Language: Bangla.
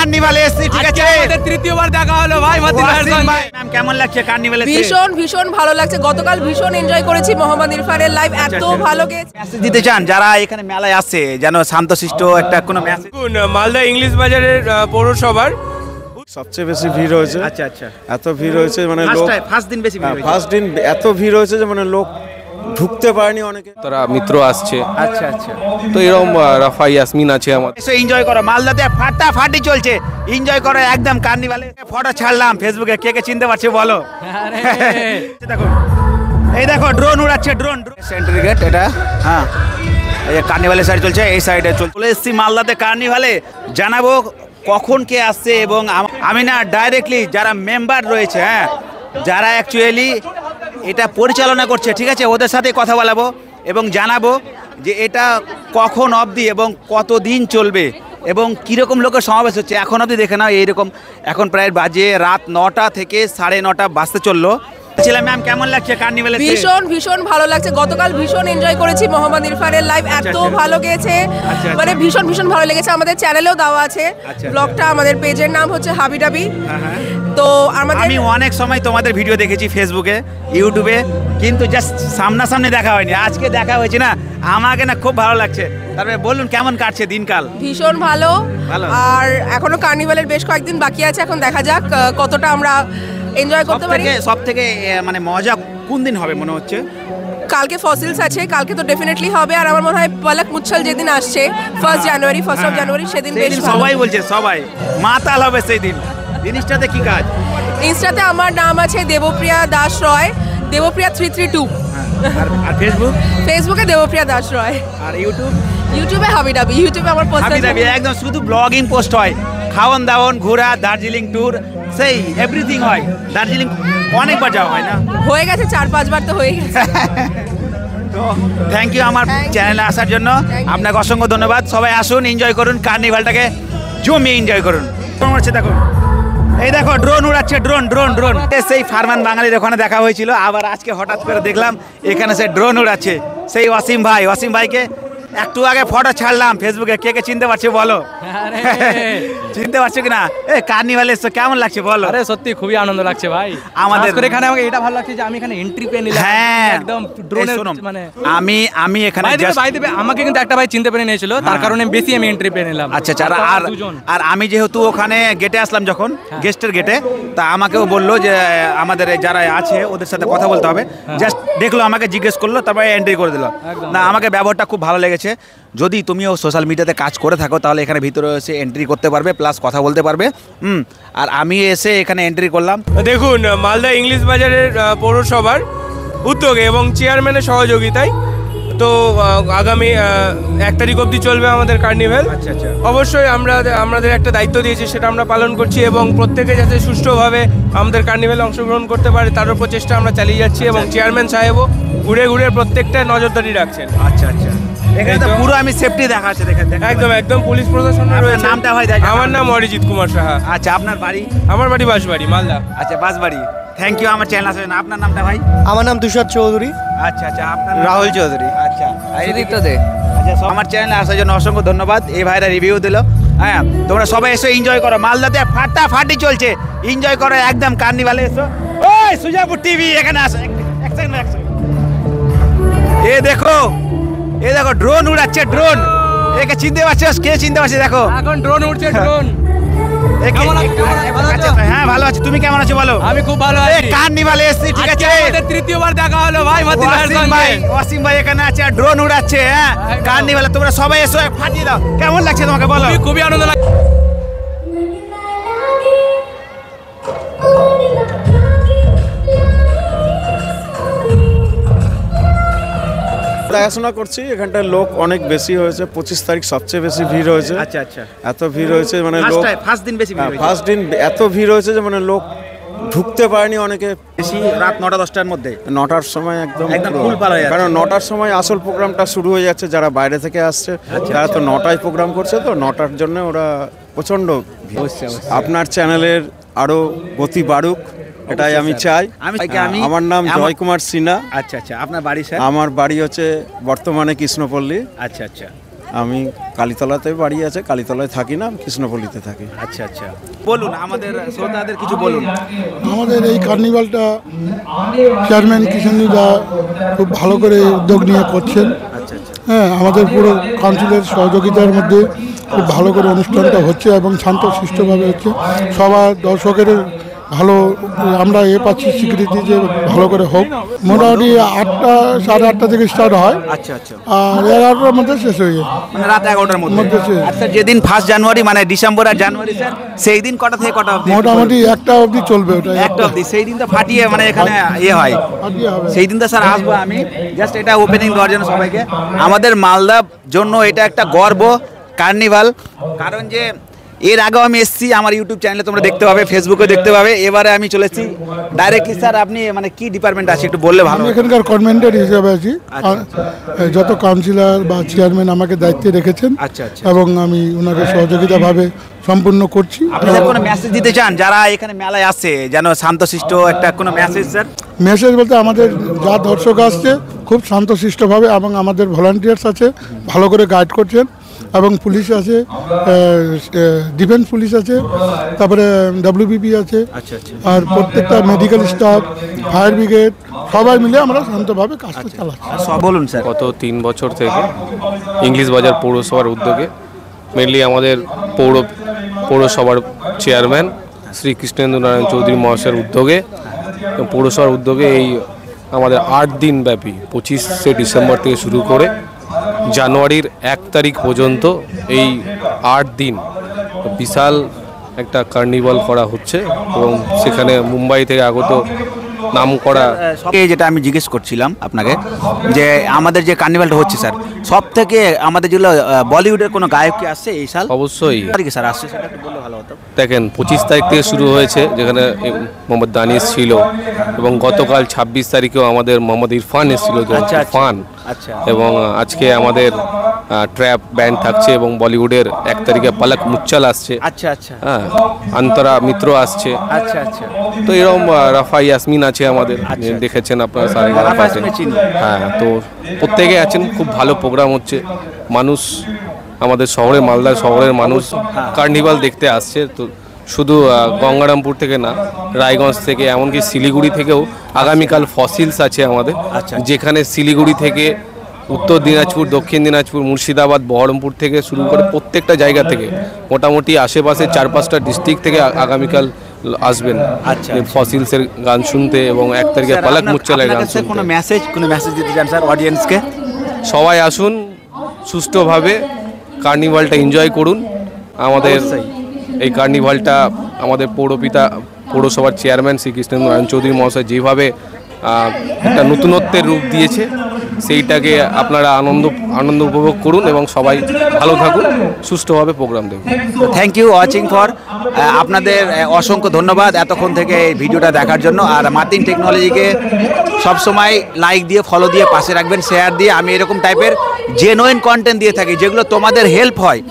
কার্নিভালে এসেছি, ঠিক আছে? আমাদের তৃতীয়বার দেখা হলো ভাই মতিন ভাইয়ের সঙ্গে। ম্যাম কেমন লাগছে কার্নিভালে? ভীষণ ভালো লাগছে। গতকাল ভীষণ এনজয় করেছি মোহাম্মদ ইরফানের লাইভ, এত ভালো গেছে। মেসেজ দিতে চান যারা এখানে মেলায় আসছে, যেন শান্তশিষ্ট একটা কোনো মেসেজ? মালদা ইংলিশ বাজারের পৌরসভার সবচেয়ে বেশি ভিড় হয়েছে। আচ্ছা আচ্ছা, এত ভিড় হয়েছে মানে লোক ফার্স্ট দিন বেশি ভিড় হয়েছে। ফার্স্ট দিন এত ভিড় হয়েছে যে মানে লোক ঢুকতে পারেনি অনেকে। তারা মিত্র আসছে, আচ্ছা আচ্ছা, তো এরকম রাফা ইয়াসমিন আছে আমাদের। এসে এনজয় করো, মালদাতে ফাটাফাটি চলছে, এনজয় করো একদম কার্নিভালে। ফটো ছাড়লাম ফেসবুকে, কে কে চিনতে পারছে বলো? দেখো এই দেখো ড্রোন উড়াচ্ছে, ড্রোন সেন্ট্রাল গেট এটা। হ্যাঁ, এই কার্নিভালের সাইড চলছে, এই সাইডে চলে এসেছি মালদাতে কার্নিভালে। জানাবো কখন কে আসছে এবং আমি না ডাইরেক্টলি যারা মেম্বার রয়েছে, হ্যাঁ, যারা অ্যাকচুয়ালি এটা পরিচালনা করছে, ঠিক আছে, ওদের সাথে কথা বলাবো এবং জানাবো যে এটা কখন অবধি এবং কতদিন চলবে এবং কীরকম লোকের সমাবেশ হচ্ছে। এখন অবধি দেখে নাও এইরকম, এখন প্রায় বাজে রাত 9টা থেকে 9:30 বাজতে চললো। ম্যাম কেমন লাগছে কার্নিভালে? ভীষণ ভালো লাগছে। গতকাল ভীষণ এনজয় করেছি মোহাম্মদ ইরফানের লাইভ, এত ভালো গেছে, মানে ভীষণ ভালো লেগেছে। আমাদের চ্যানেলেও দেওয়া আছে ব্লগটা, আমাদের পেজের নাম হচ্ছে হাবিডাবি। তো আমি অনেক সময় তোমাদের ভিডিও দেখেছি ফেসবুকে, ইউটিউবে, কিন্তু জাস্ট সামনাসামনি দেখা হয়নি। আজকে দেখা হয়েছে না, আমাকে না খুব ভালো লাগছে। তারপরে বলুন কেমন কাটছে দিনকাল? ভীষণ ভালো। আর এখনো কার্নিভালের বেশ কয়েকদিন বাকি আছে, এখন দেখা যাক কতটা আমরা এনজয় করতে পারি। সব থেকে মানে মজা কোন দিন হবে মনে হচ্ছে? কালকে ফসিলস আছে, কালকে তো ডেফিনেটলি হবে। আর আমার মনে হয় পলক মুচ্ছল যেদিন আসছে 1 জানুয়ারি, 1 জানুয়ারি, সেদিন বেশ সবাই বলছে, সবাই মাতাল হবে সেই দিন। জিনিসটাতে কি কাজ? ইনস্টাতে আমার নাম আছে দেবপ্রিয়া দাস রয়, দেবপ্রিয়া 332। আর ফেসবুকে দেবপ্রিয়া দাস রয়। আর ইউটিউবে হাবিডাবি। ইউটিউবে আমার পোস্ট হাবিডাবি একদম শুধু ব্লগিং পোস্ট হয়, খাওয়ান দাওয়ান, ঘোরা, দার্জিলিং ট্যুর, সেই এভরিথিং হয়। দার্জিলিং অনেকবার যাওয়া হয় না? হয়ে গেছে 4-5 বার তো হয়ে গেছে। তো থ্যাংক ইউ আমার চ্যানেলে আসার জন্য, আপনাকে অসংখ্য ধন্যবাদ। সবাই আসুন, এনজয় করুন, কার্নিভালটাকে জমিয়ে এনজয় করুন। দেখো এই দেখো ড্রোন উড়াচ্ছে, ড্রোন সেই ফারমান বাঙালির ওখানে দেখা হয়েছিল, আবার আজকে হঠাৎ করে দেখলাম এখানে সে ড্রোন উড়াচ্ছে। সেই ওয়াসিম ভাইকে একটু আগে ফটো ছাড়লাম ফেসবুকে, কে কে চিনতে পারছে বলো? চিনতে পারছো কিনা? কার্নিভালে এসছো, কেমন লাগছে বলো? আরে সত্যি খুবই আনন্দ লাগছে ভাই আমাদের এখানে। আমাকে এটা ভালো লাগছে যে আমি এখানে এন্ট্রি পেয়ে নিলাম। হ্যাঁ, একদম ড্রোনের মানে আমি এখানে আমাকে কিন্তু একটা ভাই চিনতে পেরে নিয়েছিল, তার কারণে বেশি আমি এন্ট্রি পেয়ে নিলাম। আচ্ছা, আর আমি যেহেতু ওখানে গেটে আসলাম, যখন গেস্টের গেটে, তা আমাকেও বললো যে আমাদের যারা আছে ওদের সাথে কথা বলতে হবে। জাস্ট দেখলো, আমাকে জিজ্ঞেস করলো, তারপরে এন্ট্রি করে দিল। না, আমাকে ব্যবহারটা খুব ভালো লেগেছে। যদি তুমিও সোশ্যাল মিডিয়াতে কাজ করে থাকো তাহলে এখানে ভিতরে এসে এন্ট্রি করতে পারবে, প্লাস কথা বলতে পারবে। আর আমি এসে এখানে এন্ট্রি করলাম। দেখুন, মালদা ইংলিশ বাজারের পৌরসভার উদ্যোগে এবং চেয়ারম্যানের সহযোগিতায় তো আগামী 1 তারিখ অবধি চলবে আমাদের কার্নিভাল। আচ্ছা, অবশ্যই আমাদের একটা দায়িত্ব দিয়েছি, সেটা আমরা পালন করছি এবং প্রত্যেকে যাতে সুষ্ঠুভাবে আমাদের কার্নিভালে অংশগ্রহণ করতে পারে তার প্রচেষ্টা আমরা চালিয়ে যাচ্ছি এবং চেয়ারম্যান সাহেবও ঘুরে প্রত্যেকটা নজরদারি রাখছেন। আচ্ছা, এখানে তো পুরো আমি সেফটি দেখা আছে। একদম পুলিশ প্রশাসন রয়েছে। নামটা ভাই? আমার নাম অরিজিৎ কুমার সাহা। আচ্ছা, আপনার বাড়ি? আমার বাড়ি বাঁশবাড়ি, মালদা। আচ্ছা, বাঁশবাড়ি। থ্যাংক ইউ আমার চ্যানেল আসার জন্য। আপনার নামটা ভাই? আমার নাম তুষার চৌধুরী। আচ্ছা, আপনার? রাহুল চৌধুরী। আচ্ছা, আমার চ্যানেলে আসার জন্য অসংখ্য ধন্যবাদ। এই ভাইরা রিভিউ দিল। হ্যাঁ, তোমরা সবাই এসো, এনজয় করো। মালদাতে ফাটাফাটি চলছে, এনজয় করো একদম কার্নিভালে এসো। ওই সুজাপুর টিভি এখানে আসো। এক সেকেন্ড। এ দেখো ড্রোন উড়াচ্ছে, ড্রোন। একে চিনতে পারছো? কে চিনতে পারছে? দেখো এখন ড্রোন উড়ছে, ড্রোন। হ্যাঁ, ভালো আছি। তুমি কেমন আছো বলো? আমি খুব ভালো আছি। কার্নিভালে এসেছি, ঠিক আছে। আমাদের তৃতীয়বার দেখা হলো ভাই মতিন ভাইয়ের সঙ্গে। ওয়াসিম ভাই এখানে আছে, আর ড্রোন উড়াচ্ছে। হ্যাঁ, কার্নিভালে তোমরা সবাই এসো, ফাটিয়ে দাও। কেমন লাগছে তোমাকে বলো? খুবই আনন্দ লাগছে। দেখাশোনা করছি, এখানটায় লোক অনেক বেশি হয়েছে। 25 তারিখ সবচেয়ে বেশি ভিড় হয়েছে। আচ্ছা, এত ভিড় হয়েছে মানে লোক ফার্স্ট দিন বেশি ভিড় হয়েছে। ফার্স্ট দিন এত ভিড় হয়েছে যে মানে লোক ঢুকতে পারেনি অনেকে। বেশি রাত 9টা-10টার মধ্যে, 9টার সময় একদম ফুল পালা যাচ্ছে। কারণ 9টার সময় আসল প্রোগ্রামটা শুরু হয়ে যাচ্ছে। যারা বাইরে থেকে আসছে তারা তো 9টায় প্রোগ্রাম করছে, তো 9টার জন্য ওরা প্রচণ্ড ভিড়। আপনার চ্যানেলের আরও গতি বাড়ুক, এটাই আমি চাই। আমার নাম জয় কুমার সিনহা। আচ্ছা, আপনার বাড়ি স্যার? আমার বাড়ি হচ্ছে বর্তমানে কৃষ্ণপল্লী। আচ্ছা, আমি কালীতলাতে বাড়ি আছে, কালীতলায় থাকি না, আমি কৃষ্ণপল্লীতে থাকি। আচ্ছা আচ্ছা, বলুন আমাদের শ্রোতাদের কিছু বলুন। আমাদের এই কার্নিভালটা চেয়ারম্যান কিষাণদা খুব ভালো করে উদ্যোগ নিয়ে করছেন। হ্যাঁ, আমাদের পুরো কাউন্সিলের সহযোগিতার মধ্যে খুব ভালো করে অনুষ্ঠানটা হচ্ছে এবং শান্তশিষ্টভাবে হচ্ছে। সবার দর্শকের ভালো আমরা পাচ্ছি স্বীকৃতি যে ভালো করে হোক। মোটামুটি 8টা সাড়ে 8টা থেকে স্টার্ট হয়, আচ্ছা আচ্ছা, আর 11টার মধ্যে শেষ হয়ে যায়, মানে রাত 11টার মধ্যে মধ্যে শেষ। আচ্ছা, যেদিন 1 জানুয়ারি মানে ডিসেম্বর আর জানুয়ারি স্যার, সেই দিন কটা থেকে কটা অবধি? মোটামুটি 1টা অবধি চলবে ওটা। একটা অবধি, সেই দিন তো ফাটিয়ে মানে এখানে ইয়ে হয়, ফাটিয়ে হবে। সেই দিন তো স্যার আসবো আমি, জাস্ট এটা ওপেনিং দেওয়ার জন্য সবাইকে। আমাদের মালদার জন্য এটা একটা গর্ব কার্নিভাল, কারণ যে এর আগেও আমি এসেছি, আমার ইউটিউব চ্যানেলে তোমরা দেখতে পাবে, ফেসবুকে দেখতে পাবে। এবারে আমি চলে এসেছি ডাইরেক্টলি। স্যার আপনি মানে কি ডিপার্টমেন্ট আছে একটু বললে ভালো আমি হতো। এখানকার কনভেন্টের হিসেবে আছি। আর যত কাউন্সিলর বা চেয়ারম্যান আমাকে দায়িত্বে রেখেছেন আচ্ছা আচ্ছা, এবং আমি ওনাকে সহযোগিতাভাবে সম্পূর্ণ করছি। আপনাদের কোনো মেসেজ দিতে চান যারা এখানে মেলায় আসছে, যেন শান্তশিষ্ট একটা কোনো মেসেজ স্যার? মেসেজ বলতে আমাদের যা দর্শক আসছে খুব শান্তশিষ্টভাবে, এবং আমাদের ভলান্টিয়ার্স আছে ভালো করে গাইড করছেন, এবং পুলিশ আছে, ডিফেন্স পুলিশ আছে, তারপরে WBP আছে, আচ্ছা আচ্ছা, আর প্রত্যেকটা মেডিকেল স্টাফ, ফায়ার ব্রিগেড সবাই মিলে আমরা শান্তভাবে কাজটা চালাচ্ছি। সব বলুন স্যার। গত 3 বছর থেকে ইংলিশ বাজার পৌরসভার উদ্যোগে, মেনলি আমাদের পৌরসভার চেয়ারম্যান শ্রী কৃষ্ণেন্দু নারায়ণ চৌধুরী মহাশয়ের উদ্যোগে, পৌরসভার উদ্যোগে এই আমাদের 8 দিন ব্যাপী 25শে ডিসেম্বর থেকে শুরু করে জানুয়ারির 1 তারিখ পর্যন্ত এই 8 দিন বিশাল একটা কার্নিভাল করা হচ্ছে, এবং সেখানে মুম্বাই থেকে আগত নাম করা। যেটা আমি জিজ্ঞেস করছিলাম আপনাকে, যে আমাদের যে কার্নিভালটা হচ্ছে স্যার, সব থেকে আমাদের যেগুলো বলিউডের কোনো গায়ক কি আসছে এই সাল? অবশ্যই তারিখে স্যার আসছে, সেটা একটু বললে ভালো হতো। দেখেন 25 তারিখ থেকে শুরু হয়েছে, যেখানে মোহাম্মদ দানিশ ছিল, এবং গতকাল 26 তারিখেও আমাদের মোহাম্মদ ইরফান এসেছিল, ইরফান। আচ্ছা, এবং আজকে আমাদের ট্র্যাপ ব্যান্ড থাকছে, এবং বলিউডের 1 তারিখে পালক মুচ্চাল আসছে। আচ্ছা আচ্ছা, হ্যাঁ, অন্তরা মিত্র আসছে। আচ্ছা আচ্ছা, তো এরকম রাফা ইয়াসমিন আছে আমাদের, দেখেছেন আপনারা সারে রাফা ইয়াসমিন চিনি। হ্যাঁ, তো প্রত্যেকে আছেন, খুব ভালো প্রোগ্রাম হচ্ছে। মানুষ আমাদের শহরে, মালদা শহরের মানুষ কার্নিভাল দেখতে আসছে। তো শুধু গঙ্গারামপুর থেকে না, রায়গঞ্জ থেকে, এমনকি শিলিগুড়ি থেকেও আগামীকাল ফসিলস আছে আমাদের, যেখানে শিলিগুড়ি থেকে উত্তর দিনাজপুর, দক্ষিণ দিনাজপুর, মুর্শিদাবাদ, বহরমপুর থেকে শুরু করে প্রত্যেকটা জায়গা থেকে মোটামুটি আশেপাশে 4-5টা ডিস্ট্রিক্ট থেকে আগামীকাল আসবেন ফসিলসের গান শুনতে, এবং 1 তারিখে পালক মুচ্চালের গান শুনতে। কোনো মেসেজ দিতে চান স্যার অডিয়েন্সকে? সবাই আসুন, সুষ্ঠুভাবে কার্নিভালটা এনজয় করুন। আমাদের এই কার্নিভালটা আমাদের পৌরসভার চেয়ারম্যান শ্রী কৃষ্ণেন্দু নারায়ণ চৌধুরী মহাশয় যেভাবে একটা নতুনত্বের রূপ দিয়েছে, সেইটাকে আপনারা আনন্দ উপভোগ করুন, এবং সবাই ভালো থাকুন, সুষ্ঠুভাবে প্রোগ্রাম দেখুন। থ্যাংক ইউ ওয়াচিং ফর, আপনাদের অসংখ্য ধন্যবাদ এতক্ষণ থেকে এই ভিডিওটা দেখার জন্য। আর মার্তিন টেকনোলজিকে সবসময় লাইক দিয়ে, ফলো দিয়ে পাশে রাখবেন, শেয়ার দিয়ে। আমি এরকম টাইপের জেনুইন কন্টেন্ট দিয়ে থাকি, যেগুলো তোমাদের হেল্প হয়।